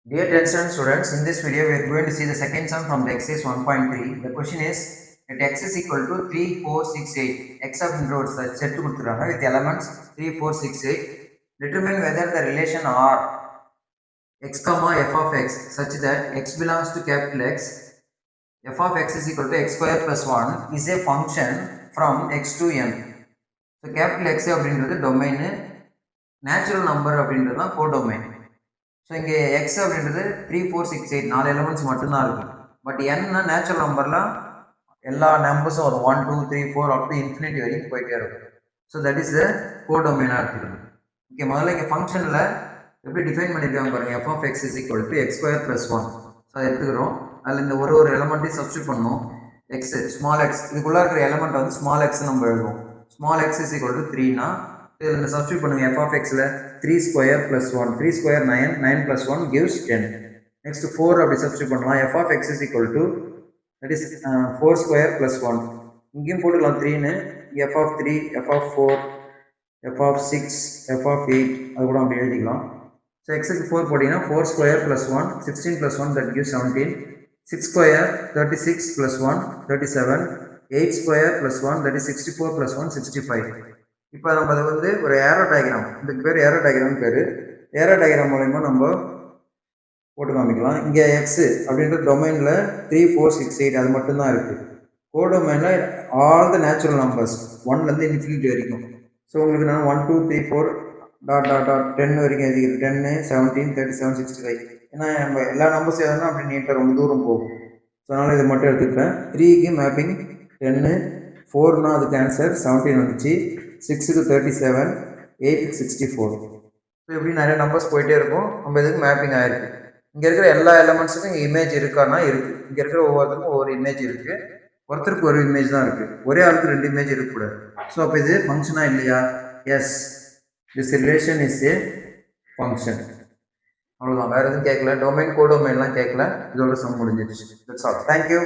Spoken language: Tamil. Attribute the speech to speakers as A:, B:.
A: Dear 10th standard students, in this video we are going to see the second sum from the exercise 1.3. The question is that x is equal to 3, 4, 6, 8. X அப்படின்ற ஒரு set கொடுத்துருக்காங்க with elements 3, 4, 6, 8. Determine whether the relation R x comma f of x such that x belongs to capital X, f of x is equal to x square plus 1 is a function from x to n. So capital X அப்படின்றது domain, natural number அப்படின்றது தான் codomain. ஸோ இங்கே எக்ஸ் அப்படின்றது 3, 4, 6, 8 4 எலமெண்ட்ஸ் மட்டும்தான் இருக்குது. பட் என்ன நேச்சுரல் நம்பர்லாம் எல்லா நம்பர்ஸும் வரும் 1, 2, 3, 4 அப் டு இன்ஃபினிட்டி வரைக்கும் போயிட்டே இருக்கும். ஸோ தட் இஸ் த கோடொமைனாக எடுத்துக்கணும். ஓகே, முதல்ல இங்கே ஃபங்க்ஷனில் எப்படி டிஃபைன் பண்ணியிருக்காங்க பாருங்கள். F of X is equal to X square plus 1. So அதை எடுத்துக்கிறோம். அதில் இந்த ஒரு எலமெண்ட்டையும் சப்ஸ்டியூட் பண்ணணும். எக்ஸ் ஸ்மால் எக்ஸ் இதுக்குள்ளே இருக்கிற எலமெண்ட் வந்து ஸ்மால் எக்ஸ் நம்ம எழுதுவோம். Small X is equal to 3னா இதில் சப்ஸ்டியூட் பண்ணுங்கள். எஃப் ஆஃப் எக்ஸில் 3 square plus 1, 3 square 9, 9 plus 1 gives 10. Next 4 அப்படி சப்ஸ்டியூட் பண்ணலாம். F of X is equal to that is 4 square plus 1. இங்கேயும் போட்டுக்கலாம் 3ன்னு. F of 3, F of 4, F of 6, F of 8 அது கூட அப்படி எழுதிக்கலாம். ஸோ எக்ஸுக்கு 4 போட்டிங்கன்னா 4 square plus 1, 16 plus 1 that gives 17. 6 square 36 plus 1 37, 8 square plus 1 that is 64 plus 1 65. இப்போ நம்ம அதை வந்து ஒரு ஏரோ டயக்ராம், இதுக்கு பேர் ஏரோ டயக்ராம் பேர். ஏரோ டயக்ராம் மூலயமா நம்ம போட்டு காமிக்கலாம். இங்கே எக்ஸ் அப்படின்ற டொமைனில் 3, 4, 6, 8 அது மட்டும்தான் இருக்குது. கோடொமைனில் ஆல் த நேச்சுரல் நம்பர்ஸ் 1லேருந்து இன்ஃபினிட்டி வரைக்கும். ஸோ உங்களுக்கு நான் 1, 2, 3, 4 டாட் டாட் டாட் 10 வரைக்கும் எழுதிக்கிறேன். 10, 17, 37, 65. ஏன்னா நம்ம எல்லா நம்பர்ஸ் எதுனா அப்படி நீட்டாக ரொம்ப தூரம் போகும். ஸோ அதனால் இதை மட்டும் எடுத்துக்கிறேன். 3க்கு மேப்பிங் 10, 4னா அதுக்கு ஆன்சர் 17 வந்துச்சு, 6க்கு 37, 8க்கு 64. ஸோ இப்படி நிறைய நம்பர்ஸ் போயிட்டே இருக்கும். நம்ம இதுக்கு மேப்பிங் ஆகிருக்கு. இங்கே இருக்கிற எல்லா எலமெண்ட்ஸுக்கும் இங்கே இமேஜ் இருக்கான்னா இருக்குது. இங்கே இருக்கிற ஒவ்வொருத்தருக்கும் ஒவ்வொரு இமேஜ் இருக்குது. ஒருத்தருக்கு ஒரு இமேஜ் தான் இருக்குது. ஒரே ஆளுக்கு 2 இமேஜ் இருக்கக்கூடாது. ஸோ அப்போ இது ஃபங்க்ஷனாக இல்லையா? Yes, this relation is a function. அவ்வளோதான், வேறு எதுவும் கேட்கல. டொமைன் கோடொமைன்லாம் கேட்கல. இதோட சம் முடிஞ்சிடுச்சு. That's all. தேங்க்யூ.